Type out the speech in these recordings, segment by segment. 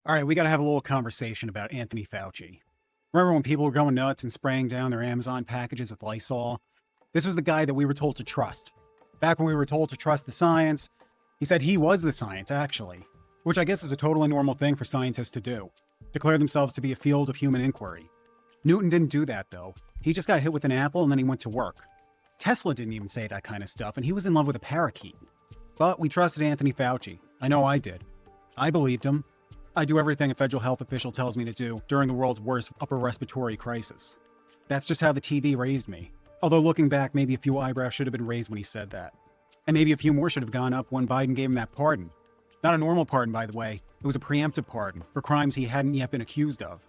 All right, we got to have a little conversation about Anthony Fauci. Remember when people were going nuts and spraying down their Amazon packages with Lysol? This was the guy that we were told to trust. Back when we were told to trust the science, he said he was the science, actually, which I guess is a totally normal thing for scientists to do, declare themselves to be a field of human inquiry. Newton didn't do that, though. He just got hit with an apple and then he went to work. Tesla didn't even say that kind of stuff, and he was in love with a parakeet. But we trusted Anthony Fauci. I know I did. I believed him. I do everything a federal health official tells me to do during the world's worst upper respiratory crisis. That's just how the TV raised me. Although looking back, maybe a few eyebrows should have been raised when he said that. And maybe a few more should have gone up when Biden gave him that pardon. Not a normal pardon, by the way. It was a preemptive pardon for crimes he hadn't yet been accused of.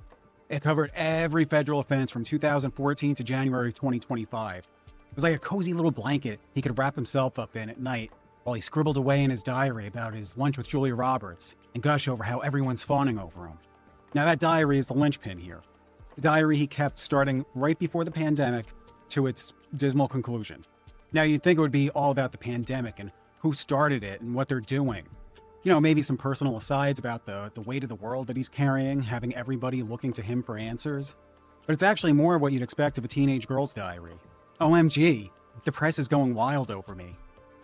It covered every federal offense from 2014 to January of 2025. It was like a cozy little blanket he could wrap himself up in at night while he scribbled away in his diary about his lunch with Julia Roberts and gush over how everyone's fawning over him. Now that diary is the linchpin here. The diary he kept starting right before the pandemic to its dismal conclusion. Now you'd think it would be all about the pandemic and who started it and what they're doing. You know, maybe some personal asides about the weight of the world that he's carrying, having everybody looking to him for answers. But it's actually more what you'd expect of a teenage girl's diary. OMG, the press is going wild over me.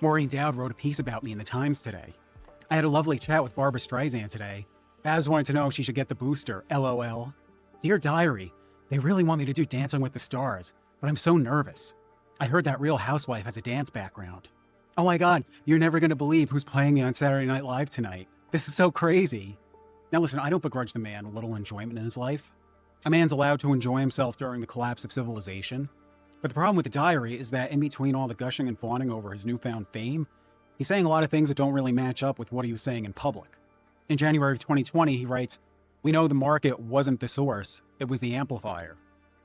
Maureen Dowd wrote a piece about me in the Times today. I had a lovely chat with Barbara Streisand today. Babs wanted to know if she should get the booster, LOL. Dear Diary, they really want me to do Dancing with the Stars, but I'm so nervous. I heard that Real Housewife has a dance background. Oh my god, you're never going to believe who's playing me on Saturday Night Live tonight. This is so crazy. Now listen, I don't begrudge the man a little enjoyment in his life. A man's allowed to enjoy himself during the collapse of civilization. But the problem with the diary is that in between all the gushing and fawning over his newfound fame, he's saying a lot of things that don't really match up with what he was saying in public. In January of 2020, he writes, "We know the market wasn't the source, it was the amplifier."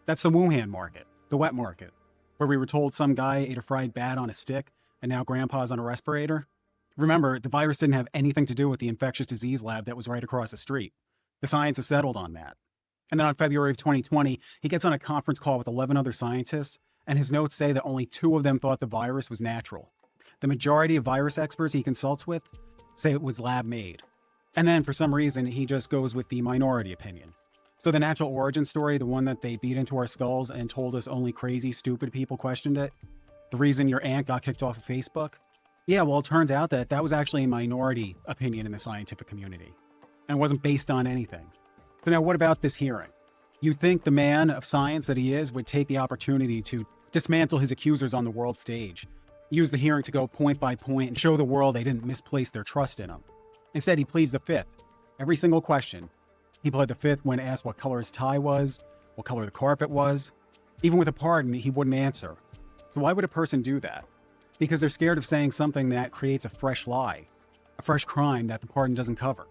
That's the Wuhan market, the wet market, where we were told some guy ate a fried bat on a stick and now grandpa's on a respirator. Remember, the virus didn't have anything to do with the infectious disease lab that was right across the street. The science has settled on that. And then on February of 2020, he gets on a conference call with 11 other scientists, and his notes say that only 2 of them thought the virus was natural. The majority of virus experts he consults with say it was lab-made. And then, for some reason, he just goes with the minority opinion. So the natural origin story, the one that they beat into our skulls and told us only crazy, stupid people questioned it, the reason your aunt got kicked off of Facebook? Yeah, well, it turns out that that was actually a minority opinion in the scientific community, and wasn't based on anything. So now what about this hearing? You'd think the man of science that he is would take the opportunity to dismantle his accusers on the world stage, use the hearing to go point by point and show the world they didn't misplace their trust in him. Instead, he pleads the fifth. Every single question. He pled the fifth when asked what color his tie was, what color the carpet was. Even with a pardon, he wouldn't answer. So why would a person do that? Because they're scared of saying something that creates a fresh lie, a fresh crime that the pardon doesn't cover.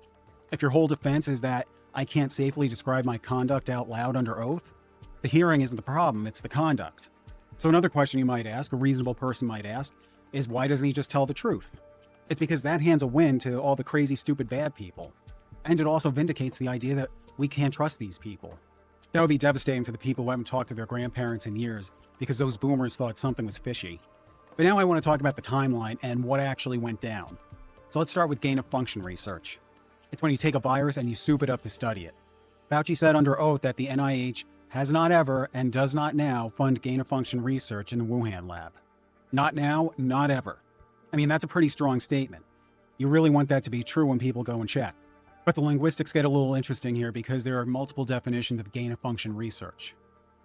If your whole defense is that I can't safely describe my conduct out loud under oath, the hearing isn't the problem, it's the conduct. So another question you might ask, a reasonable person might ask, is why doesn't he just tell the truth? It's because that hands a win to all the crazy, stupid, bad people. And it also vindicates the idea that we can't trust these people. That would be devastating to the people who haven't talked to their grandparents in years because those boomers thought something was fishy. But now I want to talk about the timeline and what actually went down. So let's start with gain-of-function research. It's when you take a virus and you soup it up to study it. Fauci said under oath that the NIH has not ever and does not now fund gain-of-function research in the Wuhan lab. Not now, not ever. I mean, that's a pretty strong statement. You really want that to be true when people go and check. But the linguistics get a little interesting here because there are multiple definitions of gain-of-function research.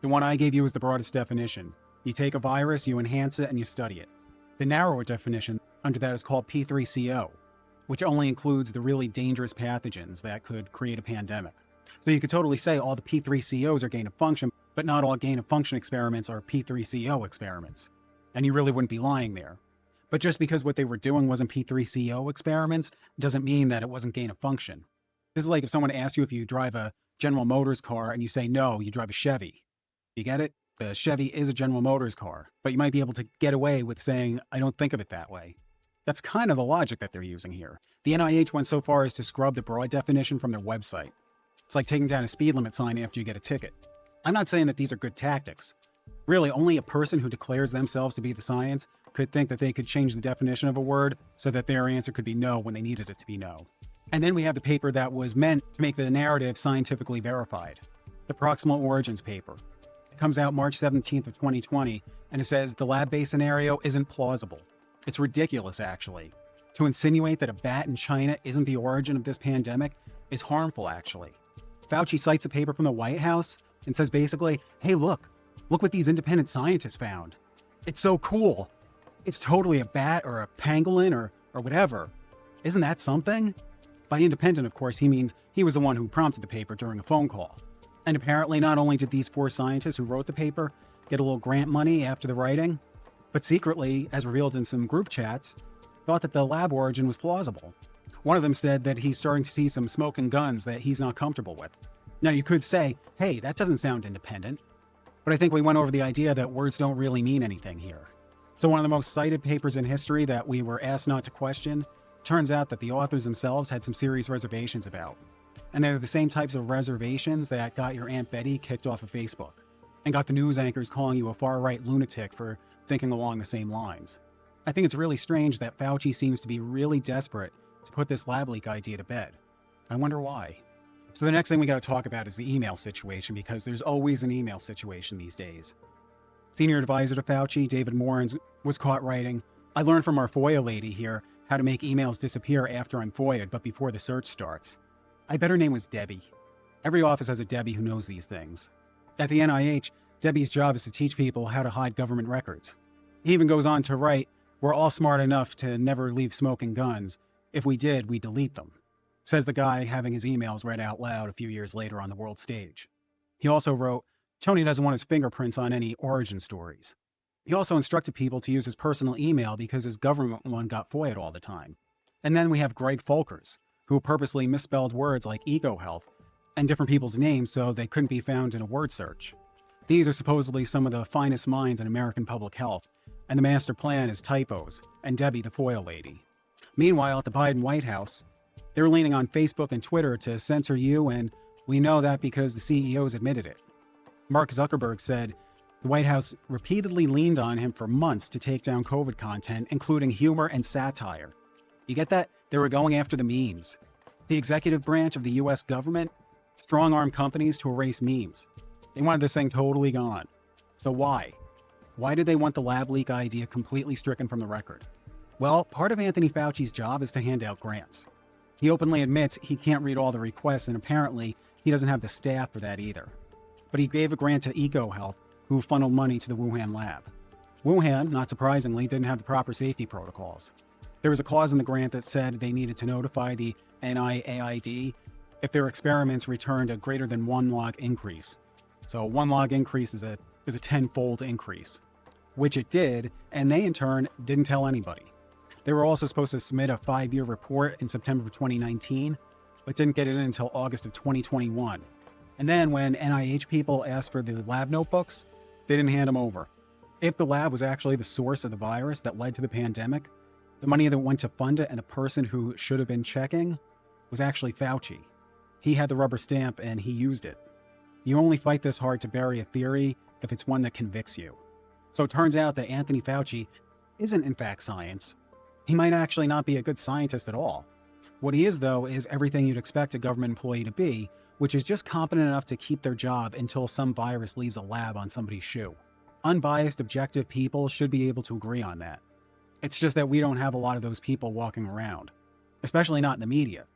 The one I gave you is the broadest definition. You take a virus, you enhance it, and you study it. The narrower definition under that is called P3CO, which only includes the really dangerous pathogens that could create a pandemic. So you could totally say all the P3COs are gain-of-function, but not all gain-of-function experiments are P3CO experiments. And you really wouldn't be lying there. But just because what they were doing wasn't P3CO experiments doesn't mean that it wasn't gain-of-function. This is like if someone asks you if you drive a General Motors car and you say no, you drive a Chevy. You get it? The Chevy is a General Motors car, but you might be able to get away with saying, I don't think of it that way. That's kind of the logic that they're using here. The NIH went so far as to scrub the broad definition from their website. It's like taking down a speed limit sign after you get a ticket. I'm not saying that these are good tactics. Really, only a person who declares themselves to be the science could think that they could change the definition of a word so that their answer could be no when they needed it to be no. And then we have the paper that was meant to make the narrative scientifically verified, the Proximal Origins paper. It comes out March 17th of 2020, and it says the lab-based scenario isn't plausible. It's ridiculous, actually. To insinuate that a bat in China isn't the origin of this pandemic is harmful, actually. Fauci cites a paper from the White House and says basically, hey, look what these independent scientists found. It's so cool. It's totally a bat or a pangolin or whatever. Isn't that something? By independent, of course, he means he was the one who prompted the paper during a phone call. And apparently, not only did these 4 scientists who wrote the paper get a little grant money after the writing, but secretly, as revealed in some group chats, thought that the lab origin was plausible. One of them said that he's starting to see some smoking guns that he's not comfortable with. Now, you could say, hey, that doesn't sound independent. But I think we went over the idea that words don't really mean anything here. So one of the most cited papers in history that we were asked not to question, turns out that the authors themselves had some serious reservations about. And they're the same types of reservations that got your Aunt Betty kicked off of Facebook and got the news anchors calling you a far-right lunatic for thinking along the same lines. I think it's really strange that Fauci seems to be really desperate to put this lab leak idea to bed. I wonder why. So the next thing we got to talk about is the email situation, because there's always an email situation these days. Senior advisor to Fauci, David Morans, was caught writing, I learned from our FOIA lady here how to make emails disappear after I'm FOIA'd, but before the search starts. I bet her name was Debbie. Every office has a Debbie who knows these things. At the NIH, Debbie's job is to teach people how to hide government records. He even goes on to write, we're all smart enough to never leave smoking guns. If we did, we delete them. Says the guy having his emails read out loud a few years later on the world stage. He also wrote, Tony doesn't want his fingerprints on any origin stories. He also instructed people to use his personal email because his government one got FOIA'd all the time. And then we have Greg Folkers, who purposely misspelled words like EcoHealth and different people's names so they couldn't be found in a word search. These are supposedly some of the finest minds in American public health, and the master plan is typos, and Debbie the FOIA lady. Meanwhile, at the Biden White House, they're leaning on Facebook and Twitter to censor you, and we know that because the CEOs admitted it. Mark Zuckerberg said the White House repeatedly leaned on him for months to take down COVID content, including humor and satire. You get that? They were going after the memes. The executive branch of the US government strong-armed companies to erase memes. They wanted this thing totally gone. So why? Why did they want the lab leak idea completely stricken from the record? Well, part of Anthony Fauci's job is to hand out grants. He openly admits he can't read all the requests, and apparently he doesn't have the staff for that either. But he gave a grant to EcoHealth, who funneled money to the Wuhan lab. Wuhan, not surprisingly, didn't have the proper safety protocols. There was a clause in the grant that said they needed to notify the NIAID if their experiments returned a greater than 1 log increase. So 1 log increase is a 10-fold increase, which it did, and they in turn didn't tell anybody. They were also supposed to submit a 5-year report in September of 2019, but didn't get it in until August of 2021. And then when NIH people asked for the lab notebooks, they didn't hand them over. If the lab was actually the source of the virus that led to the pandemic, the money that went to fund it and the person who should have been checking was actually Fauci. He had the rubber stamp and he used it. You only fight this hard to bury a theory if it's one that convicts you. So it turns out that Anthony Fauci isn't in fact science. He might actually not be a good scientist at all. What he is, though, is everything you'd expect a government employee to be, which is just competent enough to keep their job until some virus leaves a lab on somebody's shoe. Unbiased, objective people should be able to agree on that. It's just that we don't have a lot of those people walking around, especially not in the media.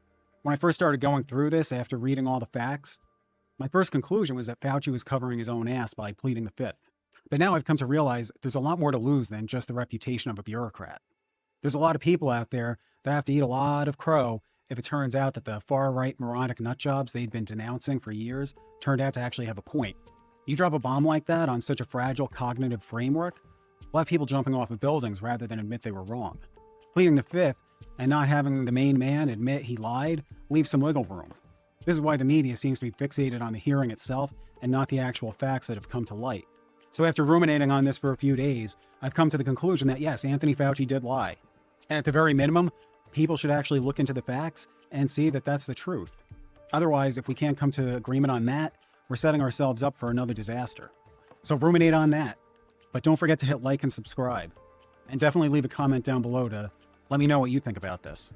When I first started going through this after reading all the facts, my first conclusion was that Fauci was covering his own ass by pleading the fifth. But now I've come to realize there's a lot more to lose than just the reputation of a bureaucrat. There's a lot of people out there that have to eat a lot of crow if it turns out that the far-right moronic nutjobs they'd been denouncing for years turned out to actually have a point. You drop a bomb like that on such a fragile cognitive framework, we'll have people jumping off of buildings rather than admit they were wrong. Pleading the fifth and not having the main man admit he lied leaves some wiggle room. This is why the media seems to be fixated on the hearing itself and not the actual facts that have come to light. So after ruminating on this for a few days, I've come to the conclusion that yes, Anthony Fauci did lie. And at the very minimum, people should actually look into the facts and see that that's the truth. Otherwise, if we can't come to agreement on that, we're setting ourselves up for another disaster. So ruminate on that. But don't forget to hit like and subscribe. And definitely leave a comment down below to let me know what you think about this.